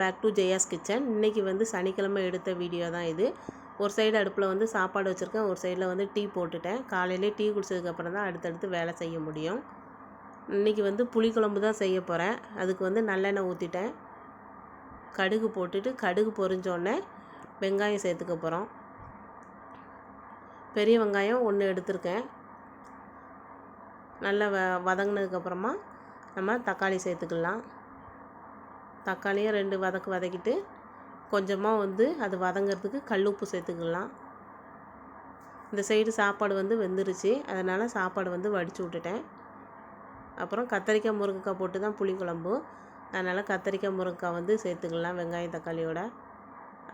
Back to Jaya's kitchen. இன்றைக்கி வந்து சனிக்கிழமை எடுத்த வீடியோ தான் இது. ஒரு சைடு அடுப்பில் வந்து சாப்பாடு வச்சுருக்கேன், ஒரு சைடில் வந்து டீ போட்டுட்டேன். காலையிலே டீ குடிச்சதுக்கப்புறம் தான் அடுத்தடுத்து வேலை செய்ய முடியும். இன்றைக்கி வந்து புளிக்குழம்பு தான் செய்ய போகிறேன். அதுக்கு வந்து நல்லெண்ணெய் ஊற்றிட்டேன். கடுகு போட்டுட்டு கடுகு பொரிஞ்சோடனே வெங்காயம் சேர்த்துக்க போகிறோம். பெரிய வெங்காயம் 1 எடுத்திருக்கேன். நல்லா வதங்கினதுக்கப்புறமா நம்ம தக்காளி சேர்த்துக்கலாம். தக்காளியை 2 வதக்கிட்டு கொஞ்சமாக வந்து அது வதங்கிறதுக்கு கல்லுப்பு சேர்த்துக்கலாம். இந்த சைடு சாப்பாடு வந்து வெந்துருச்சு, அதனால் சாப்பாடு வந்து வடித்து விட்டுட்டேன். அப்புறம் கத்திரிக்காய் முருங்கைக்காய் போட்டு தான் புளிக்குழம்பு, அதனால் கத்திரிக்காய் முருங்கைக்காய் வந்து சேர்த்துக்கலாம் வெங்காயம் தக்காளியோட.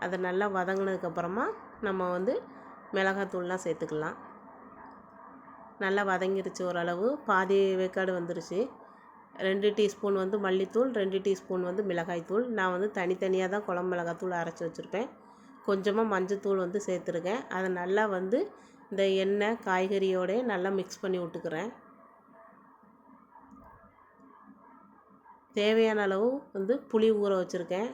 அதை நல்லா வதங்கினதுக்கப்புறமா நம்ம வந்து மிளகாத்தூள்லாம் சேர்த்துக்கலாம். நல்லா வதங்கிருச்சு, ஓரளவு பாதி வேக்காடு வந்துருச்சு. 2 டீஸ்பூன் வந்து மல்லித்தூள், 2 டீஸ்பூன் வந்து மிளகாய்த்தூள். நான் வந்து தனித்தனியாக தான் குழம்பு மிளகாத்தூள் அரைச்சி வச்சுருப்பேன். கொஞ்சமாக மஞ்சத்தூள் வந்து சேர்த்துருக்கேன். அதை நல்லா வந்து இந்த எண்ணெய் காய்கறியோடு நல்லா மிக்ஸ் பண்ணி விட்டுக்கிறேன். தேவையான அளவு வந்து புளி ஊற வச்சுருக்கேன்.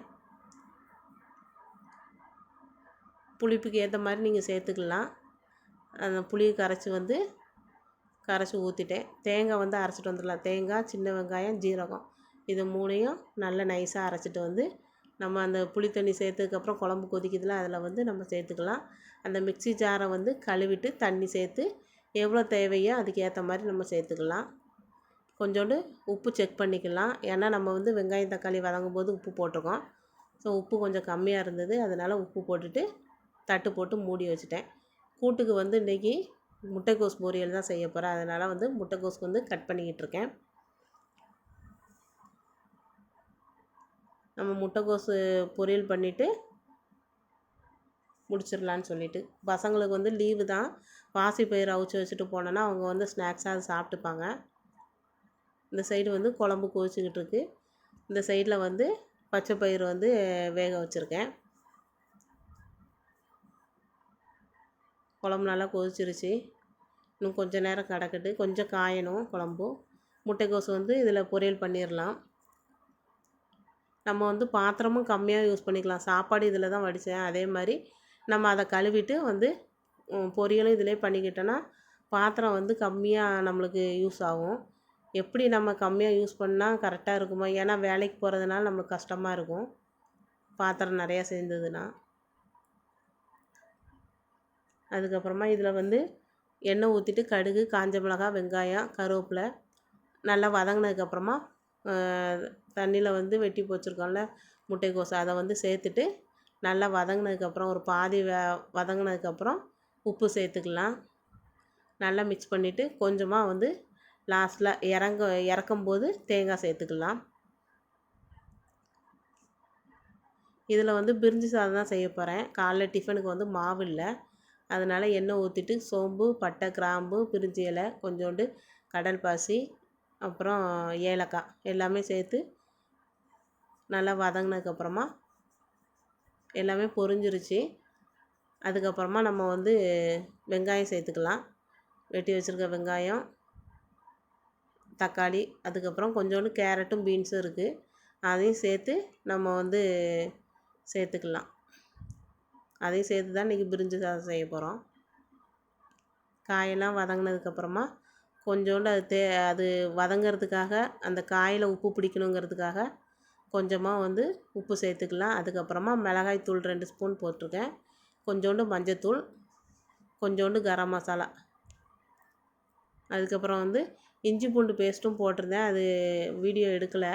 புளிப்புக்கு ஏற்ற மாதிரி நீங்கள் சேர்த்துக்கலாம். அந்த புளியை கரைச்சி ஊற்றிட்டேன். தேங்காய் வந்து அரைச்சிட்டு வந்துடலாம். தேங்காய், சின்ன வெங்காயம், ஜீரகம் இது 3ஐயும் நல்லா நைஸாக அரைச்சிட்டு வந்து நம்ம அந்த புளி தண்ணி சேர்த்ததுக்கப்புறம் குழம்பு கொதிக்குதுல, அதில் வந்து நம்ம சேர்த்துக்கலாம். அந்த மிக்ஸி ஜாரை வந்து கழுவிட்டு தண்ணி சேர்த்து எவ்வளோ தேவையோ அதுக்கு ஏற்ற மாதிரி நம்ம சேர்த்துக்கலாம். கொஞ்சோண்டு உப்பு செக் பண்ணிக்கலாம். ஏன்னா நம்ம வந்து வெங்காயம் தக்காளி வதங்கும் போது உப்பு போட்டிருக்கோம். ஸோ உப்பு கொஞ்சம் கம்மியாக இருந்தது, அதனால் உப்பு போட்டுட்டு தட்டு போட்டு மூடி வச்சுட்டேன். கூட்டுக்கு வந்து இன்றைக்கி முட்டைக்கோஸ் பொரியல் தான் செய்ய போகிறேன். அதனால் வந்து முட்டைக்கோஸ்க்கு வந்து கட் பண்ணிக்கிட்டு இருக்கேன். நம்ம முட்டைக்கோஸு பொரியல் பண்ணிவிட்டு முடிச்சிடலான்னு சொல்லிவிட்டு, பசங்களுக்கு வந்து லீவு தான். பாசிப்பயிறு அவிச்சு வச்சுட்டு போனோன்னா அவங்க வந்து ஸ்நாக்ஸாக அதை சாப்பிட்டுப்பாங்க. இந்த சைடு வந்து குழம்பு கொதிச்சுக்கிட்டு இருக்கு. இந்த சைடில் வந்து பச்சை பயிறு வந்து வேக வச்சுருக்கேன். குழம்பு நல்லா கொதிச்சிருச்சு. இன்னும் கொஞ்சம் நேரம் கிடக்கட்டு, கொஞ்சம் காயணும் குழம்பு. முட்டைக்கோஸ் வந்து இதில் பொரியல் பண்ணிடலாம். நம்ம வந்து பாத்திரமும் கம்மியாக யூஸ் பண்ணிக்கலாம். சாப்பாடு இதில் தான் வடித்தேன். அதே மாதிரி நம்ம அதை கழுவிட்டு வந்து பொரியலும் இதிலே பண்ணிக்கிட்டோன்னா பாத்திரம் வந்து கம்மியாக நம்மளுக்கு யூஸ் ஆகும். எப்படி நம்ம கம்மியாக யூஸ் பண்ணால் கரெக்டாக இருக்குமோ, ஏன்னா வேலைக்கு போகிறதுனால நம்மளுக்கு கஷ்டமாக இருக்கும் பாத்திரம் நிறையா சேர்ந்ததுன்னா. அதுக்கப்புறமா இதில் வந்து எண்ணெய் ஊற்றிட்டு கடுகு, காஞ்ச மிளகாய், வெங்காயம், கருவேப்பிலை நல்லா வதங்கினதுக்கப்புறமா தண்ணியில் வந்து வெட்டி வச்சுருக்கோம்ல முட்டைக்கோஸ், அதை வந்து சேர்த்துட்டு நல்லா வதங்கினதுக்கப்புறம் ஒரு பாதி வதங்கினதுக்கப்புறம் உப்பு சேர்த்துக்கலாம். நல்லா மிக்ஸ் பண்ணிவிட்டு கொஞ்சமாக வந்து லாஸ்ட்டில் இறக்கும்போது தேங்காய் சேர்த்துக்கலாம். இதில் வந்து பிரிஞ்சி சாதம் தான் செய்ய போகிறேன். காலைல டிஃபனுக்கு வந்து மாவு இல்லை, அதனால் எண்ணெய் ஊற்றிட்டு சோம்பு, பட்டை, கிராம்பு, பிரிஞ்சி இலை, கொஞ்சோண்டு கடல் பாசி, அப்புறம் ஏலக்காய் எல்லாமே சேர்த்து நல்லா வதங்கினதுக்கப்புறமா எல்லாமே பொரிஞ்சிருச்சு. அதுக்கப்புறமா நம்ம வந்து வெங்காயம் சேர்த்துக்கலாம். வெட்டி வச்சுருக்க வெங்காயம், தக்காளி, அதுக்கப்புறம் கொஞ்சோண்டு கேரட்டும் பீன்ஸும் இருக்குது, அதையும் சேர்த்து நம்ம வந்து சேர்த்துக்கலாம். அதையும் சேர்த்து தான் இன்றைக்கி பிரிஞ்சி சாதம் செய்ய போகிறோம். காயெல்லாம் வதங்கினதுக்கப்புறமா கொஞ்சோண்டு அது வதங்கிறதுக்காக, அந்த காயில் உப்பு பிடிக்கணுங்கிறதுக்காக கொஞ்சமாக வந்து உப்பு சேர்த்துக்கலாம். அதுக்கப்புறமா மிளகாய்த்தூள் 2 ஸ்பூன் போட்டிருக்கேன். கொஞ்சோண்டு மஞ்சத்தூள், கொஞ்சோண்டு கரம் மசாலா, அதுக்கப்புறம் வந்து இஞ்சி பூண்டு பேஸ்ட்டும் போட்டிருந்தேன், அது வீடியோ எடுக்கலை.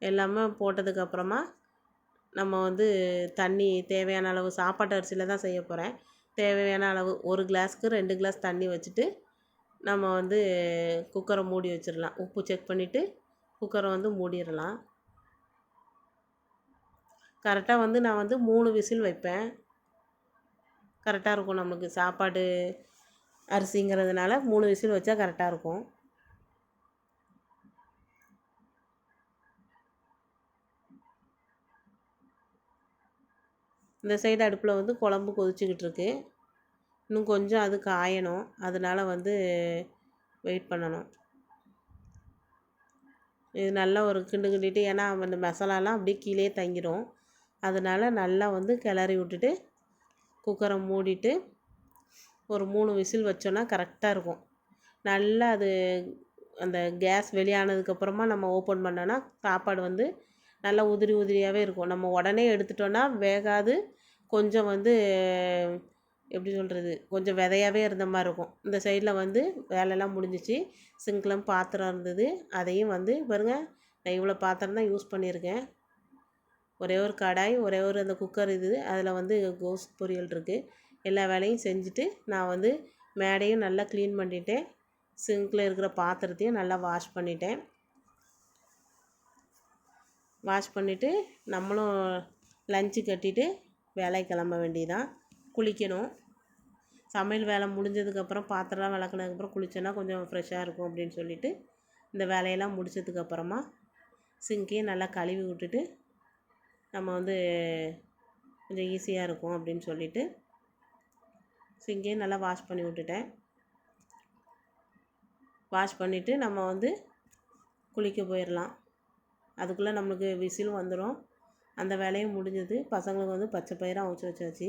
எல்லாமே போட்டதுக்கப்புறமா நம்ம வந்து தண்ணி தேவையான அளவு, சாப்பாட்டு அரிசியில் தான் செய்ய போகிறேன், தேவையான அளவு 1 கிளாஸுக்கு 2 கிளாஸ் தண்ணி வச்சுட்டு நம்ம வந்து குக்கரை மூடி வச்சிடலாம். உப்பு செக் பண்ணிவிட்டு குக்கரை வந்து மூடிடலாம். கரெக்டாக வந்து நான் வந்து 3 விசில் வைப்பேன். கரெக்டாக இருக்கும் நம்மளுக்கு, சாப்பாடு அரிசிங்கிறதுனால 3 விசில் வச்சா கரெக்டாக இருக்கும். இந்த சைடு அடுப்பில் வந்து குழம்பு கொதிச்சுக்கிட்டு இருக்கு. இன்னும் கொஞ்சம் அது காயணும், அதனால் வந்து வெயிட் பண்ணணும். இது நல்லா ஒரு கிண்டு கிண்டிட்டு, ஏன்னா அந்த மசாலாலாம் அப்படியே கீழே தங்கிடும். அதனால் நல்லா வந்து கிளறி விட்டுட்டு குக்கரை மூடிட்டு ஒரு 3 விசில் வச்சோன்னா கரெக்டாக இருக்கும். நல்லா அது அந்த கேஸ் வெளியானதுக்கப்புறமா நம்ம ஓப்பன் பண்ணோன்னா சாப்பாடு வந்து நல்லா உதிரி உதிரியாகவே இருக்கும். நம்ம உடனே எடுத்துட்டோன்னா வேகாது. கொஞ்சம் வந்து எப்படி சொல்கிறது, கொஞ்சம் விதையாவே இருந்த மாதிரி இருக்கும். இந்த சைடில் வந்து வேலையெல்லாம் முடிஞ்சிச்சு. சிங்க்லாம் பாத்திரம் இருந்தது, அதையும் வந்து பாருங்கள், நான் இவ்வளோ பாத்திரம் தான் யூஸ் பண்ணியிருக்கேன். ஒரே ஒரு கடாய், ஒரே ஒரு அந்த குக்கர் இது, அதில் வந்து கோஸ் பொரியல் இருக்குது. எல்லா வேலையும் செஞ்சுட்டு நான் வந்து மேடையும் நல்லா க்ளீன் பண்ணிட்டேன். சிங்கில் இருக்கிற பாத்திரத்தையும் நல்லா வாஷ் பண்ணிட்டேன். வாஷ் பண்ணிவிட்டு நம்மளும் லஞ்சு கட்டிட்டு வேலைக்கு கிளம்ப வேண்டியதான். குளிக்கணும். சமையல் வேலை முடிஞ்சதுக்கப்புறம் பாத்திரம்லாம் விளக்குனதுக்கப்புறம் குளித்தோன்னா கொஞ்சம் ஃப்ரெஷ்ஷாக இருக்கும் அப்படின்னு சொல்லிவிட்டு இந்த வேலையெல்லாம் முடித்ததுக்கப்புறமா சிங்கையும் நல்லா கழுவி விட்டுட்டு நம்ம வந்து கொஞ்சம் ஈஸியாக இருக்கும் அப்படின்னு சொல்லிவிட்டு சிங்கையும் நல்லா வாஷ் பண்ணி விட்டுட்டேன். வாஷ் பண்ணிவிட்டு நம்ம வந்து குளிக்க போயிடலாம். அதுக்குள்ளே நம்மளுக்கு விசில் வந்துடும். அந்த வேலையும் முடிஞ்சது. பசங்களுக்கு வந்து பச்சை பயிறு அவிச்சு வச்சாச்சு.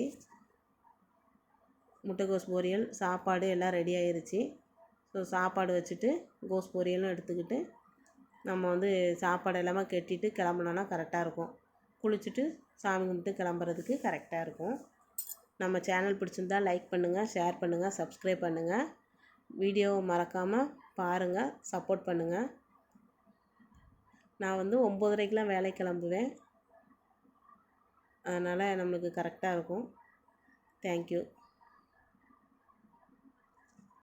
முட்டைக்கோஸ் பொரியல், சாப்பாடு எல்லாம் ரெடி ஆயிருச்சு. ஸோ சாப்பாடு வச்சுட்டு கோஸ் பொரியலும் எடுத்துக்கிட்டு நம்ம வந்து சாப்பாடு எல்லாமே கட்டிட்டு கிளம்புனோன்னா கரெக்டாக இருக்கும். குளிச்சுட்டு சாமி கும்பிட்டு கிளம்புறதுக்கு கரெக்டாக இருக்கும். நம்ம சேனல் பிடிச்சிருந்தா லைக் பண்ணுங்கள், ஷேர் பண்ணுங்கள், சப்ஸ்கிரைப் பண்ணுங்கள். வீடியோவை மறக்காமல் பாருங்கள், சப்போர்ட் பண்ணுங்கள். நான் வந்து 9:30க்கெலாம் வேலைக்கு கிளம்புவேன். அதனால் நம்மளுக்கு கரெக்டாக இருக்கும். தேங்க்யூ.